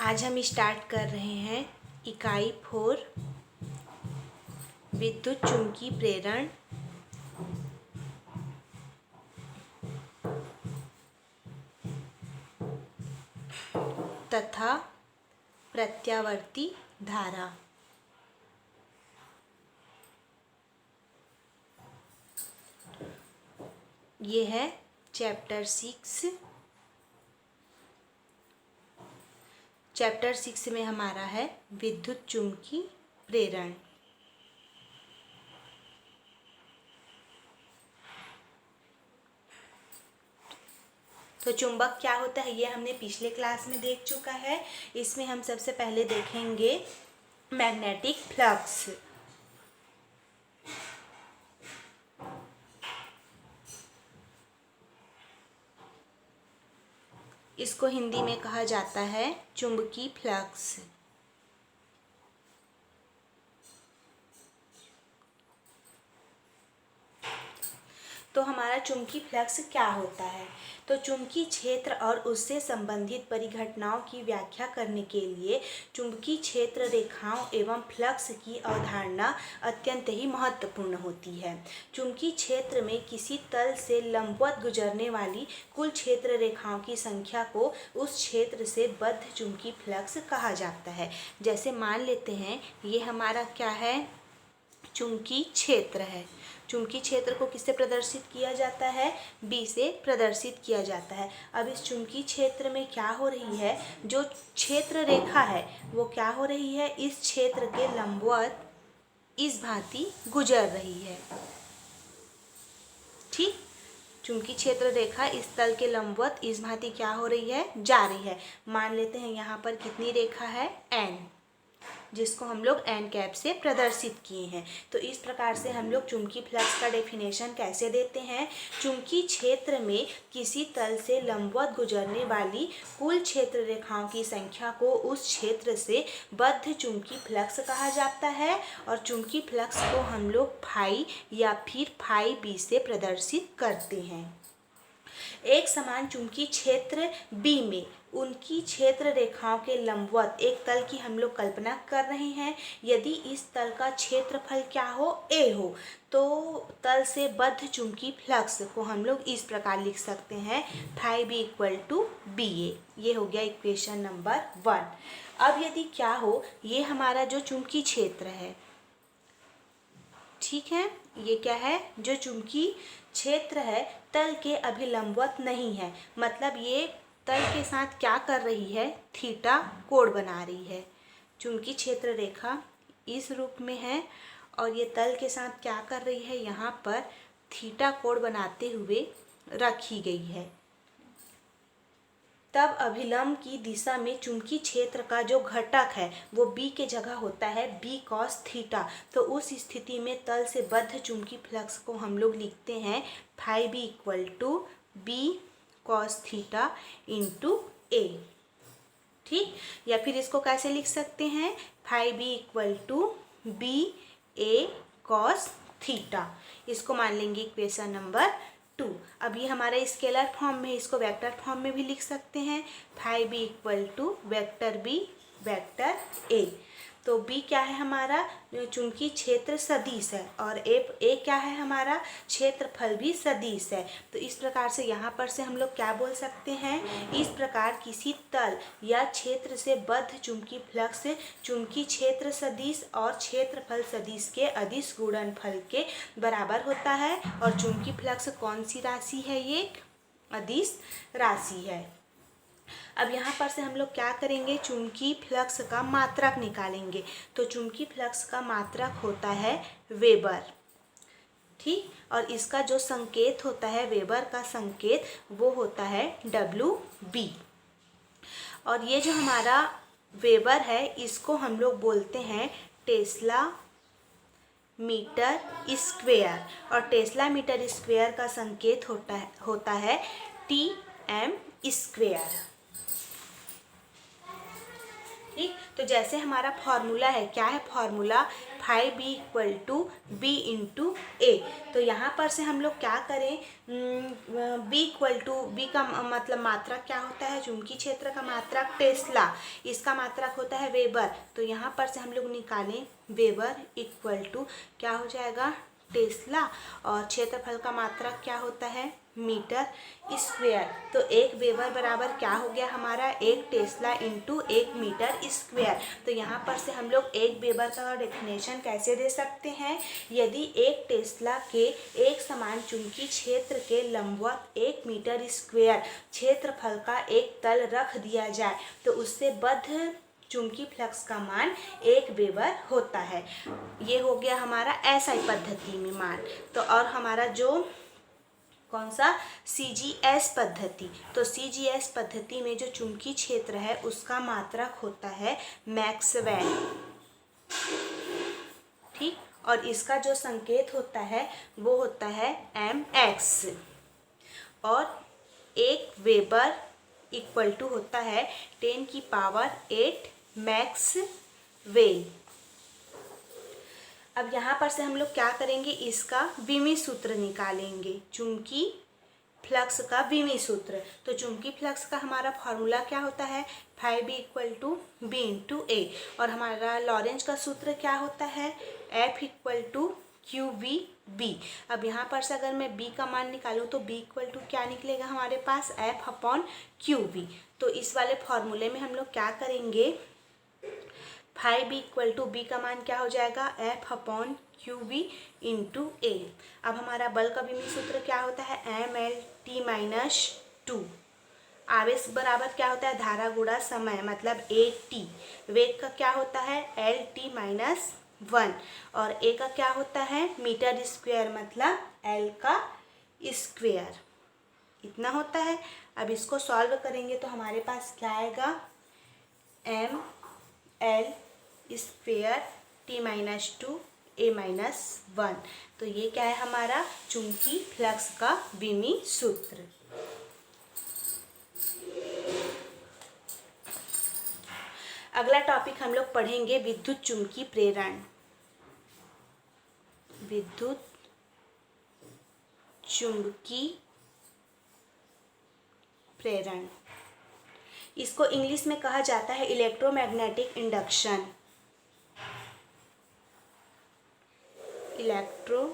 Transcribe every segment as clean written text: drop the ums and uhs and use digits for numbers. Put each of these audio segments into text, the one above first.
आज हम स्टार्ट कर रहे हैं इकाई 4 विद्युत चुम्बकीय प्रेरण तथा प्रत्यावर्ती धारा। ये है चैप्टर 6। चैप्टर 6 में हमारा है विद्युत चुम्बकीय प्रेरण। तो चुंबक क्या होता है ये हमने पिछले क्लास में देख चुका है। इसमें हम सबसे पहले देखेंगे मैग्नेटिक फ्लक्स। इसको हिंदी में कहा जाता है चुंबकीय फ्लक्स। तो हमारा चुंबकीय फ्लक्स क्या होता है? तो चुंबकीय क्षेत्र और उससे संबंधित परिघटनाओं की व्याख्या करने के लिए चुंबकीय क्षेत्र रेखाओं एवं फ्लक्स की अवधारणा अत्यंत ही महत्वपूर्ण होती है। चुंबकीय क्षेत्र में किसी तल से लंबवत गुजरने वाली कुल क्षेत्र रेखाओं की संख्या को उस क्षेत्र से बद्ध चुंबकीय फ्लक्स कहा जाता है। जैसे मान लेते हैं ये हमारा क्या है, चुंबकीय क्षेत्र है। चुंबकीय क्षेत्र को किससे प्रदर्शित किया जाता है? बी से प्रदर्शित किया जाता है। अब इस चुंबकीय क्षेत्र में क्या हो रही है, जो क्षेत्र रेखा है वो क्या हो रही है, इस क्षेत्र के लंबवत इस भांति गुजर रही है। ठीक, चुंबकीय क्षेत्र रेखा इस तल के लंबवत इस भांति क्या हो रही है, जा रही है। मान लेते हैं यहाँ पर कितनी रेखा है, एन, जिसको हम लोग एन कैप से प्रदर्शित किए हैं। तो इस प्रकार से हम लोग चुंबकीय फ्लक्स का डेफिनेशन कैसे देते हैं? चुंबकीय क्षेत्र में किसी तल से लंबवत गुजरने वाली कुल क्षेत्र रेखाओं की संख्या को उस क्षेत्र से बद्ध चुंबकीय फ्लक्स कहा जाता है। और चुंबकीय फ्लक्स को हम लोग फाई या फिर फाई बी से प्रदर्शित करते हैं। एक समान चुंबकीय क्षेत्र बी में उनकी क्षेत्र रेखाओं के लंबवत एक तल की हम लोग कल्पना कर रहे हैं। यदि इस तल का क्षेत्रफल क्या हो, ए हो, तो तल से बद्ध चुंबकीय फ्लक्स को हम लोग इस प्रकार लिख सकते हैं, phi B equal to B A. ये हो गया इक्वेशन नंबर 1। अब यदि क्या हो, ये हमारा जो चुंबकीय क्षेत्र है, ठीक है, ये क्या है, जो चुंबकीय क्षेत्र है तल के अभिलंबवत नहीं है। मतलब ये तल के साथ क्या कर रही है, थीटा कोण बना रही है। चुंबकीय क्षेत्र रेखा इस रूप में है और ये तल के साथ क्या कर रही है, यहाँ पर थीटा कोण बनाते हुए रखी गई है। तब अभिलंब की दिशा में चुंबकीय क्षेत्र का जो घटक है वो बी के जगह होता है बी कॉस थीटा। तो उस स्थिति में तल से बद्ध चुंबकीय फ्लक्स को हम लोग लिखते हैं phi B equal to B cos theta into A. ठीक, या फिर इसको कैसे लिख सकते हैं, phi B equal to B A cos theta. इसको मान लेंगे इक्वेशन नंबर 2। अब ये हमारा स्केलर फॉर्म में, इसको वेक्टर फॉर्म में भी लिख सकते हैं, phi B equal to vector B vector A. तो बी क्या है हमारा, चुंबकीय क्षेत्र सदिश है, और ए क्या है हमारा, क्षेत्रफल भी सदिश है। तो इस प्रकार से यहाँ पर से हम लोग क्या बोल सकते हैं, इस प्रकार किसी तल या क्षेत्र से बद्ध चुंबकीय फ्लक्स चुंबकीय क्षेत्र सदिश और क्षेत्रफल सदिश के अदिश गुणनफल के बराबर होता है। और चुंबकीय फ्लक्स कौन सी राशि है, ये अदिश राशि है। अब यहाँ पर से हम लोग क्या करेंगे, चुंबकीय फ्लक्स का मात्रक निकालेंगे। तो चुंबकीय फ्लक्स का मात्रक होता है वेबर। ठीक, और इसका जो संकेत होता है, वेबर का संकेत, वो होता है WB। और ये जो हमारा वेबर है इसको हम लोग बोलते हैं टेस्ला मीटर स्क्वेयर। और टेस्ला मीटर स्क्वेयर का संकेत होता है TM स्क्वेयर। ठीक, तो जैसे हमारा फॉर्मूला है, क्या है formula, phi B equal to B into A. तो यहाँ पर से हम लोग क्या करें, बी इक्वल टू बी का मतलब मात्रक क्या होता है, चुंबकीय क्षेत्र का मात्रक टेस्ला, इसका मात्रक होता है वेबर। तो यहाँ पर से हम लोग निकालें वेबर इक्वल टू क्या हो जाएगा, टेस्ला, और क्षेत्रफल का मात्रक क्या होता है, मीटर स्क्वायर। तो एक वेबर बराबर क्या हो गया हमारा, एक टेस्ला इंटू एक मीटर स्क्वायर। तो यहाँ पर से हम लोग एक वेबर का डेफिनेशन कैसे दे सकते हैं, यदि एक टेस्ला के एक समान चुंबकीय क्षेत्र के लंबवत एक मीटर स्क्वायर क्षेत्रफल का एक तल रख दिया जाए तो उससे बद्ध चुंबकीय फ्लक्स का मान एक वेबर होता है। ये हो गया हमारा एसआई पद्धति में मान। तो और हमारा जो कौन सा, सीजीएस पद्धति, तो सीजीएस पद्धति में जो चुंबकीय क्षेत्र है उसका मात्रक होता है मैक्सवेल, ठीक, और इसका जो संकेत होता है वो होता है mx, और एक वेबर इक्वल टू होता है 10⁸ मैक्सवेल। अब यहाँ पर से हम लोग क्या करेंगे, इसका विमी सूत्र निकालेंगे, चुंबकीय फ्लक्स का विमी सूत्र। तो चुंबकीय फ्लक्स का हमारा फॉर्मूला क्या होता है, phi B equal to B into A, और हमारा लॉरेंज का सूत्र क्या होता है, F equal to Q V B. अब यहाँ पर से अगर मैं बी का मान निकालूँ तो बी इक्वल टू क्या निकलेगा हमारे पास, एफ अपॉन क्यू वी। तो इस वाले फॉर्मूले में हम लोग क्या करेंगे, phi B equal to B का मान क्या हो जाएगा, F upon Q V into A. अब हमारा बल का विमी सूत्र क्या होता है, M L T minus two. आवेश बराबर क्या होता है, धारा गुणा समय, मतलब ए टी। वेग का क्या होता है, एल टी माइनस 1, और ए का क्या होता है, मीटर स्क्वायर, मतलब एल का स्क्वायर, इतना होता है। अब इसको सॉल्व करेंगे तो हमारे पास क्या आएगा, M L square T minus 2 A minus 1। तो ये क्या है हमारा चुंबकीय फ्लक्स का विमी सूत्र। अगला टॉपिक हम लोग पढ़ेंगे विद्युत चुंबकीय प्रेरण। विद्युत चुंबकीय प्रेरण, इसको इंग्लिश में कहा जाता है इलेक्ट्रोमैग्नेटिक इंडक्शन। Electromagnetic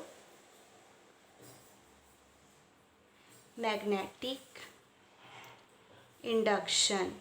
induction.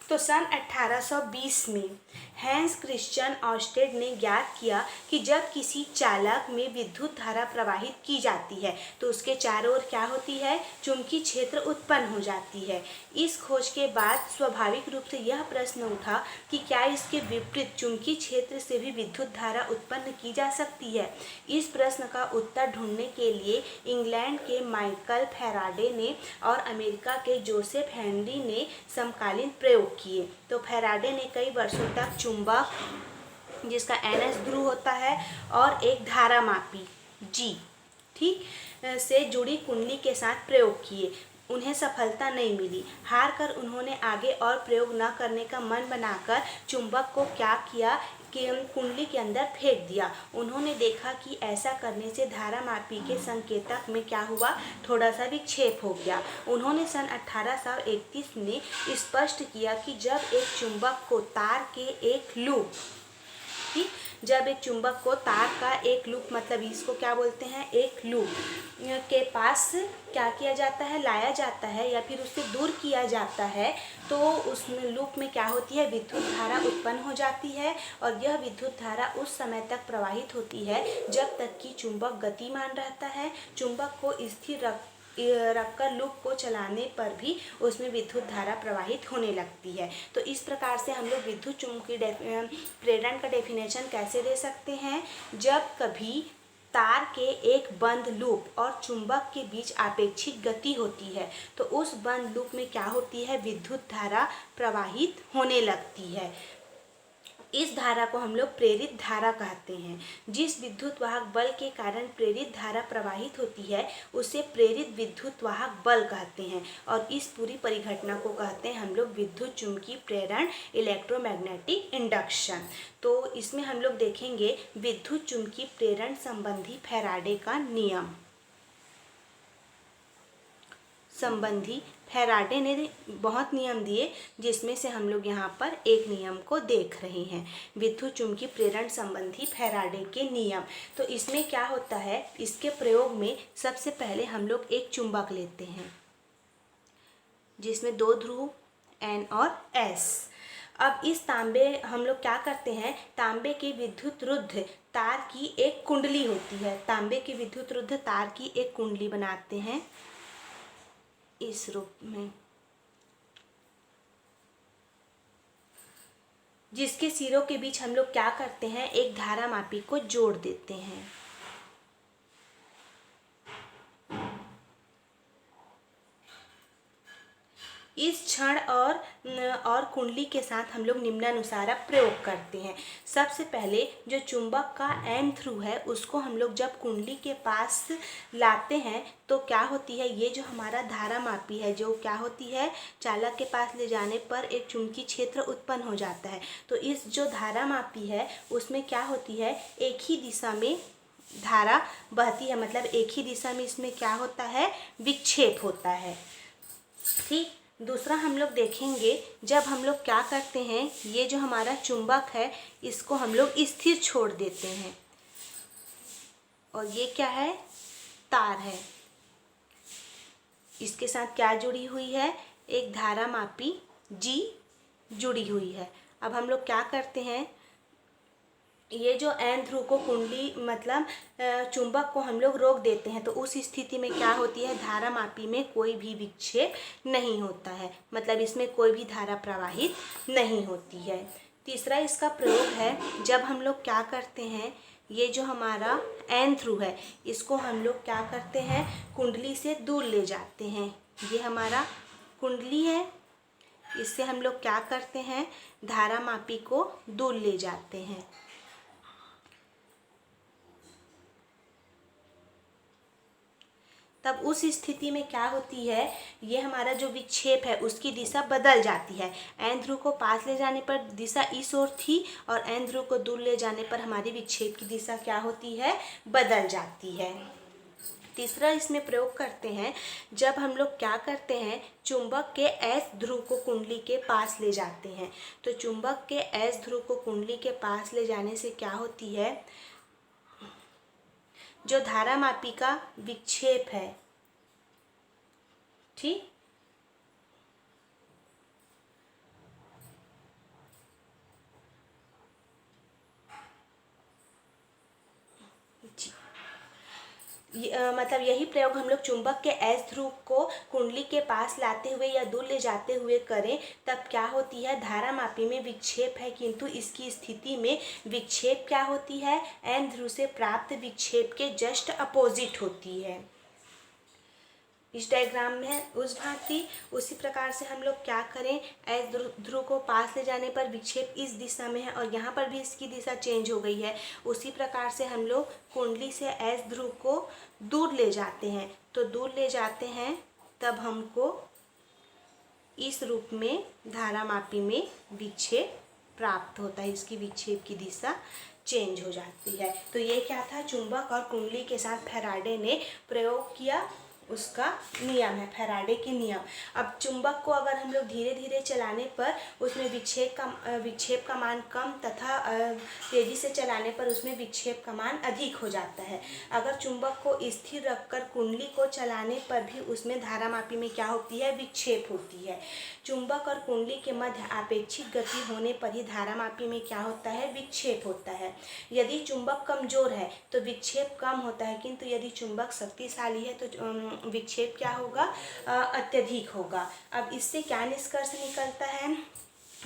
तो सन 1820 में हैंस क्रिश्चियन ऑर्स्टेड ने ज्ञात किया कि जब किसी चालक में विद्युत धारा प्रवाहित की जाती है तो उसके चारों ओर क्या होती है, चुंबकीय क्षेत्र उत्पन्न हो जाती है। इस खोज के बाद स्वाभाविक रूप से यह प्रश्न उठा कि क्या इसके विपरीत चुंबकीय क्षेत्र से भी विद्युत धारा उत्पन्न की जा सकती है। इस प्रश्न का उत्तर ढूंढने के लिए इंग्लैंड के माइकल फैराडे ने और अमेरिका के जोसेफ हेनरी ने समकालीन प्रयोग किए। तो फैराडे ने कई वर्षों तक चुंबक जिसका NS ध्रुव होता है और एक धारामापी G, ठीक, से जुड़ी कुंडली के साथ प्रयोग किए। उन्हें सफलता नहीं मिली। हार कर उन्होंने आगे और प्रयोग न करने का मन बनाकर चुंबक को क्या किया कि कुंडली के अंदर फेंक दिया। उन्होंने देखा कि ऐसा करने से धारामापी के संकेतक में क्या हुआ, थोड़ा सा विक्षेप हो गया। उन्होंने सन 1831 में स्पष्ट किया कि जब एक चुंबक को तार के एक लूप, ठीक, जब एक चुंबक को तार का एक लूप, मतलब इसको क्या बोलते हैं, एक लूप के पास क्या किया जाता है, लाया जाता है या फिर उससे दूर किया जाता है, तो उस लूप में क्या होती है, विद्युत धारा उत्पन्न हो जाती है। और यह विद्युत धारा उस समय तक प्रवाहित होती है जब तक कि चुंबक गतिमान रहता है। चुंबक को स्थिर रखकर लूप को चलाने पर भी उसमें विद्युत धारा प्रवाहित होने लगती है। तो इस प्रकार से हम लोग विद्युत चुंबकीय प्रेरण का डेफिनेशन कैसे दे सकते हैं, जब कभी तार के एक बंद लूप और चुंबक के बीच आपेक्षिक गति होती है तो उस बंद लूप में क्या होती है, विद्युत धारा प्रवाहित होने लगती है। इस धारा को हम लोग प्रेरित धारा कहते हैं। जिस विद्युत वाहक बल के कारण प्रेरित धारा प्रवाहित होती है उसे प्रेरित विद्युत वाहक बल कहते हैं और इस पूरी परिघटना को कहते हैं हम लोग विद्युत चुम्बकीय प्रेरण, इलेक्ट्रोमैग्नेटिक इंडक्शन। तो इसमें हम लोग देखेंगे विद्युत चुम्बकीय प्रेरण संबंधी फैराडे का नियम। फैराडे ने बहुत नियम दिए जिसमें से हम लोग यहाँ पर एक नियम को देख रहे हैं, विद्युत चुम्बकीय प्रेरण संबंधी फैराडे के नियम। तो इसमें क्या होता है, इसके प्रयोग में सबसे पहले हम लोग एक चुंबक लेते हैं जिसमें 2 ध्रुव N और S। अब इस तांबे हम लोग क्या करते हैं, तांबे के विद्युत रुद्ध तार की एक कुंडली होती है, तांबे के विद्युत रुद्ध तार की एक कुंडली बनाते हैं इस रूप में, जिसके सिरों के बीच हम लोग क्या करते हैं, एक धारा मापी को जोड़ देते हैं। इस क्षण और कुंडली के साथ हम लोग निम्नानुसार प्रयोग करते हैं। सबसे पहले जो चुंबक का N ध्रुव है उसको हम लोग जब कुंडली के पास लाते हैं तो क्या होती है, ये जो हमारा धारा मापी है जो क्या होती है, चालक के पास ले जाने पर एक चुंबकीय क्षेत्र उत्पन्न हो जाता है। तो इस जो धारा मापी है उसमें क्या होती है, एक ही दिशा में धारा बहती है, मतलब एक ही दिशा में इसमें क्या होता है, विक्षेप होता है। ठीक। दूसरा हम लोग देखेंगे जब हम लोग क्या करते हैं, ये जो हमारा चुंबक है इसको हम लोग स्थिर छोड़ देते हैं और ये क्या है, तार है, इसके साथ क्या जुड़ी हुई है, एक धारा मापी G जुड़ी हुई है। अब हम लोग क्या करते हैं, ये जो N ध्रुव को कुंडली मतलब चुंबक को हम लोग रोक देते हैं तो उस स्थिति में क्या होती है, धारा मापी में कोई भी विक्षेप नहीं होता है, मतलब इसमें कोई भी धारा प्रवाहित नहीं होती है। तीसरा इसका प्रयोग है जब हम लोग क्या करते हैं, ये जो हमारा N ध्रुव है इसको हम लोग क्या करते हैं, कुंडली से दूर ले जाते हैं। ये हमारा कुंडली है, इससे हम लोग क्या करते हैं, धारा मापी को दूर ले जाते हैं। तब उस स्थिति में क्या होती है, ये हमारा जो विक्षेप है उसकी दिशा बदल जाती है। N ध्रुव को पास ले जाने पर दिशा इस ओर थी और N ध्रुव को दूर ले जाने पर हमारी विक्षेप की दिशा क्या होती है, बदल जाती है। तीसरा इसमें प्रयोग करते हैं जब हम लोग क्या करते हैं, चुंबक के S ध्रुव को कुंडली के पास ले जाते हैं। तो चुंबक के S ध्रुव को कुंडली के पास ले जाने से क्या होती है, जो धारा मापी का विक्षेप है, ठीक, मतलब यही प्रयोग हम लोग चुंबक के S ध्रुव को कुंडली के पास लाते हुए या दूर ले जाते हुए करें, तब क्या होती है, धारा मापी में विक्षेप है किंतु इसकी स्थिति में विक्षेप क्या होती है, N ध्रुव से प्राप्त विक्षेप के जस्ट अपोजिट होती है। इस डायग्राम में उस भांति उसी प्रकार से हम लोग क्या करें, S ध्रुव को पास ले जाने पर विक्षेप इस दिशा में है और यहाँ पर भी इसकी दिशा चेंज हो गई है। उसी प्रकार से हम लोग कुंडली से S ध्रुव को दूर ले जाते हैं। तो दूर ले जाते हैं तब हमको इस रूप में धारा मापी में विक्षेप प्राप्त होता है, इसकी विक्षेप की दिशा चेंज हो जाती है। तो ये क्या था, चुंबक और कुंडली के साथ फैराडे ने प्रयोग किया, उसका नियम है, फैराडे के नियम। अब चुंबक को अगर हम लोग धीरे धीरे चलाने पर उसमें विक्षेप का मान कम तथा तेज़ी से चलाने पर उसमें विक्षेप का मान अधिक हो जाता है। अगर चुंबक को स्थिर रखकर कुंडली को चलाने पर भी उसमें धारा मापी में क्या होती है, विक्षेप होती है। चुंबक और कुंडली के मध्य आपेक्षिक गति होने पर ही धारा मापी में क्या होता है, विक्षेप होता है। यदि चुंबक कमजोर है तो विक्षेप कम होता है, किंतु यदि चुंबक शक्तिशाली है तो विक्षेप क्या होगा, अत्यधिक होगा। अब इससे क्या निष्कर्ष निकलता है,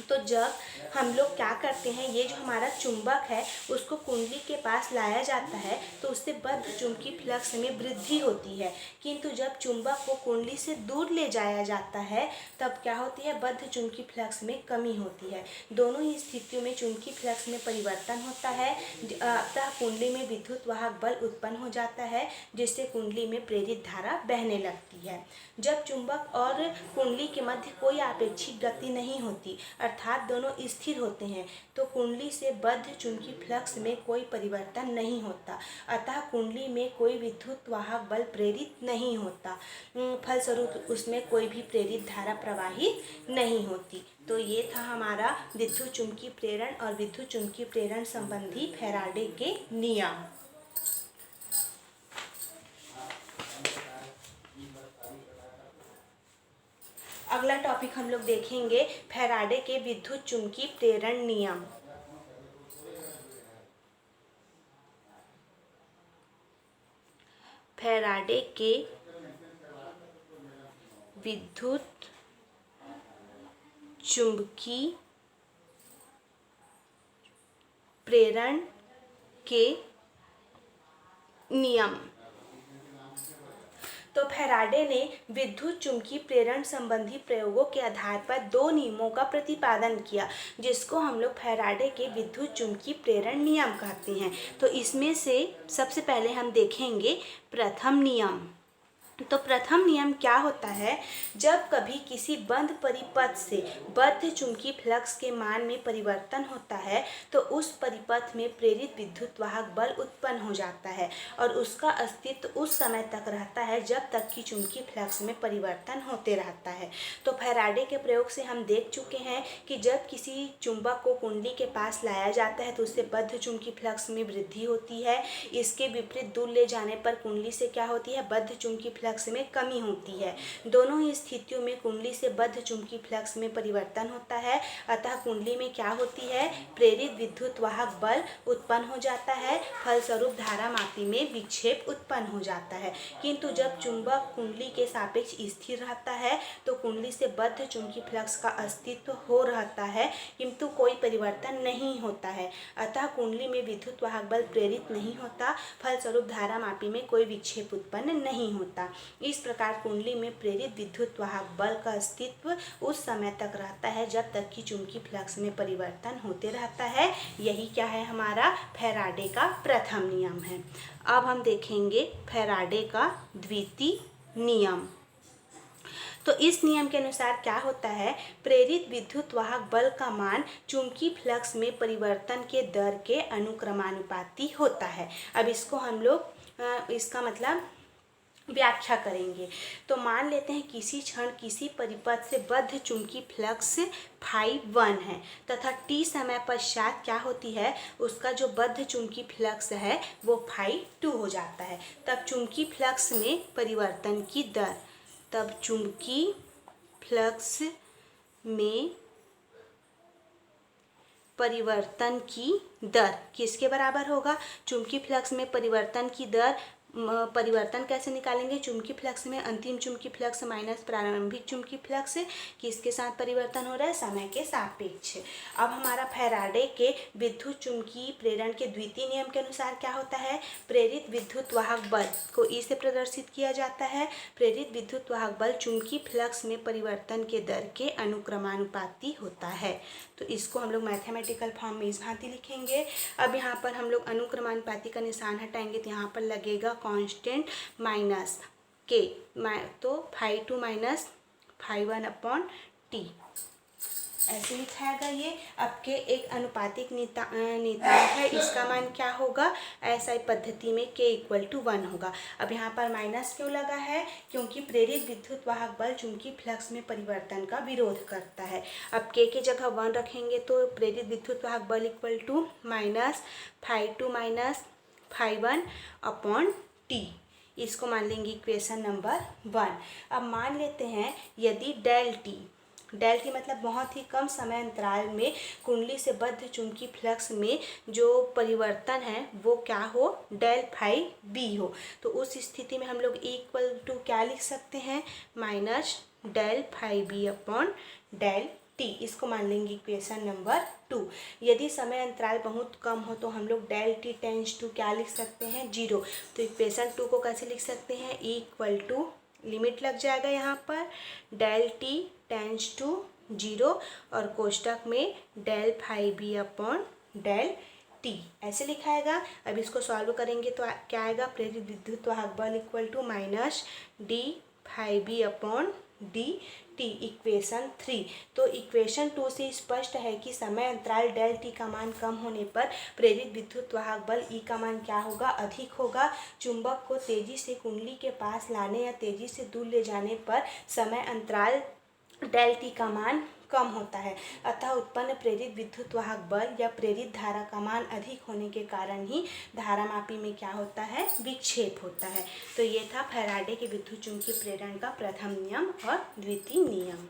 तो जब हम लोग क्या करते हैं, ये जो हमारा चुंबक है उसको कुंडली के पास लाया जाता है तो उससे बद्ध चुंबकीय फ्लक्स में वृद्धि होती है। किंतु जब चुंबक को कुंडली से दूर ले जाया जाता है तब क्या होती है, बद्ध चुंबकीय फ्लक्स में कमी होती है। दोनों ही स्थितियों में चुंबकीय फ्लक्स में परिवर्तन होता है, अतः कुंडली में विद्युत वाहक बल उत्पन्न हो जाता है जिससे कुंडली में प्रेरित धारा बहने लगती है। जब चुंबक और कुंडली के मध्य कोई आपेक्षिक गति नहीं होती अर्थात दोनों स्थिर होते हैं तो कुंडली से बद्ध चुंबकीय फ्लक्स में कोई परिवर्तन नहीं होता, अतः कुंडली में कोई विद्युत वाहक बल प्रेरित नहीं होता, फलस्वरूप उसमें कोई भी प्रेरित धारा प्रवाहित नहीं होती। तो ये था हमारा विद्युत चुंबकीय प्रेरण और विद्युत चुंबकीय प्रेरण संबंधी फैराडे के नियम। अगला टॉपिक हम लोग देखेंगे फैराडे के विद्युत चुंबकीय प्रेरण नियम। फैराडे के विद्युत चुंबकीय प्रेरण के नियम। तो फैराडे ने विद्युत चुंबकीय प्रेरण संबंधी प्रयोगों के आधार पर दो नियमों का प्रतिपादन किया जिसको हम लोग फैराडे के विद्युत चुंबकीय प्रेरण नियम कहते हैं। तो इसमें से सबसे पहले हम देखेंगे प्रथम नियम। तो प्रथम नियम क्या होता है, जब कभी किसी बंद परिपथ से बद्ध चुंबकीय फ्लक्स के मान में परिवर्तन होता है तो उस परिपथ में प्रेरित विद्युत वाहक बल उत्पन्न हो जाता है और उसका अस्तित्व उस समय तक रहता है जब तक कि चुंबकीय फ्लक्स में परिवर्तन होते रहता है। तो फैराडे के प्रयोग से हम देख चुके हैं कि जब किसी चुंबक को कुंडली के पास लाया जाता है तो उससे बद्ध चुंबकीय फ्लक्स में वृद्धि होती है। इसके विपरीत दूर ले जाने पर कुंडली से क्या होती है, बद्ध चुंबकीय फ्लक्स में कमी होती है। दोनों ही स्थितियों में कुंडली से बद्ध चुंबकीय फ्लक्स में परिवर्तन होता है, अतः कुंडली में क्या होती है, प्रेरित विद्युत वाहक बल उत्पन्न हो जाता है, फलस्वरूप धारामापी में विक्षेप उत्पन्न हो जाता है। किंतु जब चुंबक कुंडली के सापेक्ष स्थिर रहता है तो कुंडली से बद्ध चुंबकीय फ्लक्स का अस्तित्व हो रहता है किंतु कोई परिवर्तन नहीं होता है, अतः कुंडली में विद्युत वाहक बल प्रेरित नहीं होता, फलस्वरूप धारामापी में कोई विक्षेप उत्पन्न नहीं होता। इस प्रकार कुंडली में प्रेरित विद्युत वाहक बल का अस्तित्व उस समय तक रहता है जब तक कि चुंबकीय फ्लक्स में परिवर्तन होते रहता है। यही क्या है, हमारा फैराडे का प्रथम नियम है। अब हम देखेंगे फैराडे का द्वितीय नियम। तो इस नियम के अनुसार क्या होता है, प्रेरित विद्युत वाहक बल का मान चुंबकीय फ्लक्स में परिवर्तन के दर के अनुक्रमानुपाती होता है। अब इसको हम लोग इसका मतलब व्याख्या करेंगे। तो मान लेते हैं किसी क्षण किसी परिपथ से बद्ध चुंबकीय फ्लक्स φ1 है तथा t समय पश्चात क्या होती है, उसका जो बद्ध चुंबकीय फ्लक्स है वो φ2 हो जाता है। तब चुंबकीय फ्लक्स में परिवर्तन की दर, तब चुंबकीय फ्लक्स में परिवर्तन की दर किसके बराबर होगा, चुंबकीय फ्लक्स में परिवर्तन की दर, परिवर्तन कैसे निकालेंगे, चुंबकीय फ्लक्स में अंतिम चुंबकीय फ्लक्स माइनस प्रारंभिक चुंबकीय फ्लक्स, किसके साथ परिवर्तन हो रहा है, समय के सापेक्ष। अब हमारा फैराडे के विद्युत चुंबकीय प्रेरण के द्वितीय नियम के अनुसार क्या होता है, प्रेरित विद्युत वाहक बल को ई से प्रदर्शित किया जाता है। प्रेरित विद्युत वाहक बल चुंबकीय फ्लक्स में परिवर्तन के दर के अनुक्रमानुपाती होता है। तो इसको हम लोग मैथमेटिकल फॉर्म में इस भांति लिखेंगे। अब यहाँ पर हम लोग अनुक्रमानुपाती का निशान हटाएंगे तो यहाँ पर लगेगा कांस्टेंट माइनस के, तो φ2 माइनस φ1 अपॉन टी, ऐसे लिखाएगा ये। अब के एक अनुपातिक नियतांक है, इसका मान क्या होगा, ऐसा पद्धति में k = 1 होगा। अब यहाँ पर माइनस क्यों लगा है, क्योंकि प्रेरित विद्युत वाहक बल चुंबकीय फ्लक्स में परिवर्तन का विरोध करता है। अब k की जगह 1 रखेंगे तो प्रेरित विद्युत वाहक बल = माइनस φ2 माइनस φ1 अपॉन टी, इसको मान लेंगे इक्वेशन नंबर 1। अब मान लेते हैं यदि डेल टी मतलब बहुत ही कम समय अंतराल में कुंडली से बद्ध चुंबकीय फ्लक्स में जो परिवर्तन है वो क्या हो, डेल फाई बी हो, तो उस स्थिति में हम लोग = क्या लिख सकते हैं, minus del phi B upon del T, इसको मान लेंगे इक्वेशन नंबर 2। यदि समय अंतराल बहुत कम हो तो हम लोग डेल टी टेंस टू क्या लिख सकते हैं, 0। तो इक्वेशन 2 को कैसे लिख सकते हैं, इक्वल टू, लिमिट लग जाएगा यहाँ पर, डेल टी टेंस टू 0 और कोष्टक में del five B upon del T, ऐसे लिखाएगा। अब इसको सॉल्व करेंगे तो क्या आएगा, प्रेरित विद्युत वाहक बल equal to minus D five B upon D T, equation 3। तो इक्वेशन 2 से स्पष्ट है कि समय अंतराल डेल टी का मान कम होने पर प्रेरित विद्युत वाहक बल ई का मान क्या होगा, अधिक होगा। चुंबक को तेजी से कुंडली के पास लाने या तेजी से दूर ले जाने पर समय अंतराल डेल टी का मान कम होता है, अतः उत्पन्न प्रेरित विद्युत वाहक बल या प्रेरित धारा का मान अधिक होने के कारण ही धारामापी में क्या होता है, विक्षेप होता है। तो ये था फैराडे के विद्युत चुम्बकीय प्रेरण का प्रथम नियम और द्वितीय नियम।